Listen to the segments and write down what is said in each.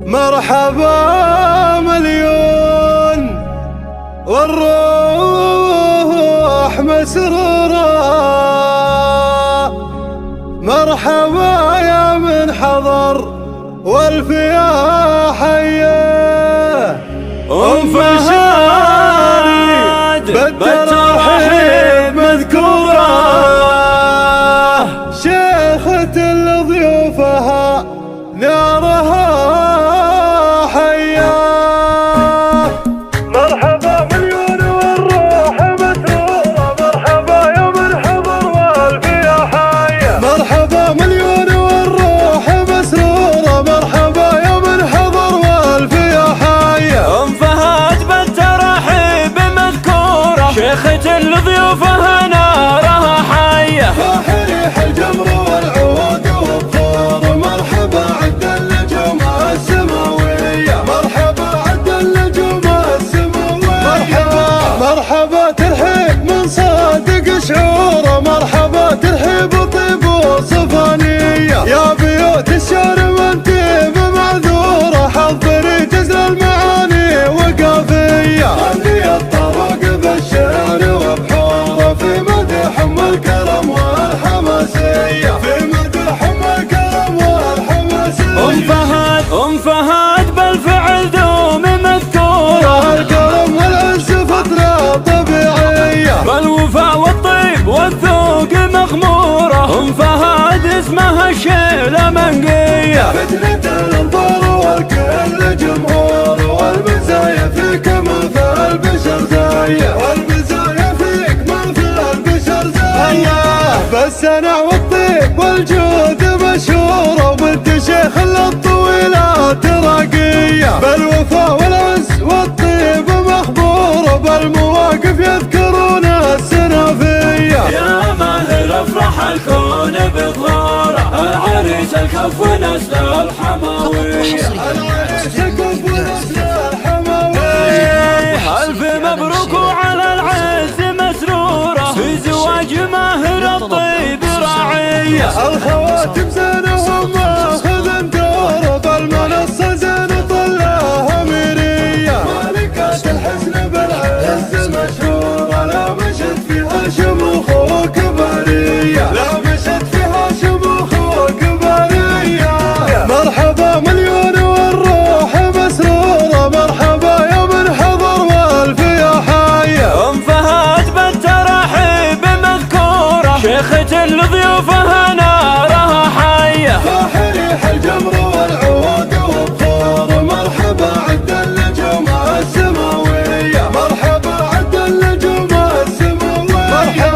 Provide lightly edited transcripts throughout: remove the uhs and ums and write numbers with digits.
مرحبا مليون والروح مسرورة، مرحبا يا من حضر والف يا حيه فهد بالترحيب مذكورة، شيخة لضيوفها نارها حية. مرحبا مليون والروح مسرورة، مرحبا يا من حضر والف يا حية. مرحبا مليون والروح مسرورة، مرحبا يا من حضر والف يا حية. فهد بالترحيب مذكورة، شيخة لضيوفها نارها حية. ريح الجمر والعود والطور، مرحبا عد النجوم السماوية، مرحبا عد النجوم السماوية. مرحبا ترحيب من صادق شعوره، مرحبا ترحيب طيب وصفانية. يا بيوت الشعر من تيب معذورة، حضري جزل المعاني وقافية. غني الطرق بالشعر وبحوره، في مدح الكرم والحماسية، في مدح الكرم والحماسية. فهد بالفعل دوم مذكورة، الكرم والعز فترة طبيعية، بالوفاء والطيب والذوق مغمورة. فهد اسمها الشيلة منقية، فتنة الانظار والكل جمهور، والمزايا فيك ما في البشر زايا، والمزايا فيك ما في البشر زايا. بالسنع والطيب والجود مشهورة، وبنت شيخ الطويلات راقية. بالوفاء والعز والطيب مخبورة، بالمواقف يذكرون السنافية. يا ماهر افرح الكون بظهوره، العريس الكف ونسل الحماوية. العريس الكف ونسل الحماوية. ألف مبروك وعلى العز مسرورة، في زواج ماهر الطيب راعية. الخواتم زينهم ماخذ دوره، بالمنصة زين طلها أميرية. مالكات الحسن بالعز مشهورة، لا مشت فيها شموخ وكبارية، لا مشت فيها شموخ وكبارية. مرحبا مليون والروح مسرورة، مرحبا يا من حضر والف يا حية. فهد بالترحيب مذكورة، شيخة لضيوفها نارها حية. ريح الجمر والعود والطور، مرحبا عد النجوم السماوية، مرحبا عد النجوم السماوية.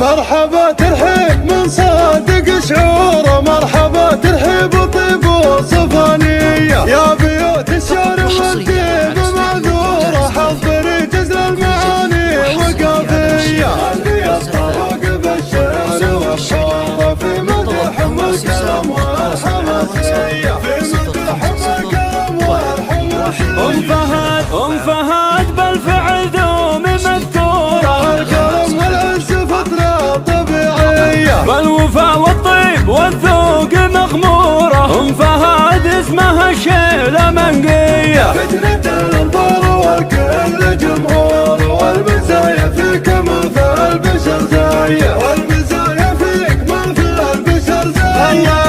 مرحبا ترحيب من صادق شعوره، مرحبا ترحيب طيب وصفانية. يا بيوت الشعر والطيب معذورة، حضري جزل المعاني وقافية. غني الطرق بالشعر والشعر، في مدح الكرم والحماسية، في مدح الكرم والحماسية. فهد بالفعل دوم مذكورة، الكرم والعز فترة طبيعية، بالوفاء والطيب والذوق مغمورة. فهد اسمها الشيلة منقية، فتنة الانظار والكل جمهور، والمزايا فيك ما في البشر زايا، والمزايا فيك ما في البشر زايا.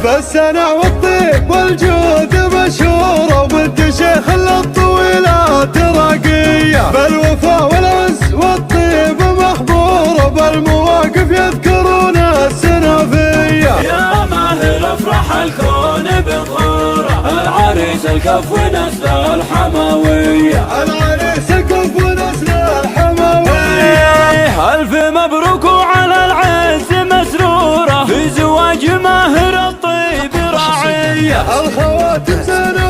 بالسنع والطيب والجود مشهورة، وبنت شيخ الطويلات راقية. بالوفاء والعز والطيب مخبورة، بالمواقف يذكرون السنافية. يا ماهر افرح الكون بظهوره، العريس الكف ونسل الحماوية. العريس الكف ونسل الحماوية. ألف مبروك وعلى العز مسرورة، في زواج ماهر الطيب راعية. الخواتم زينهم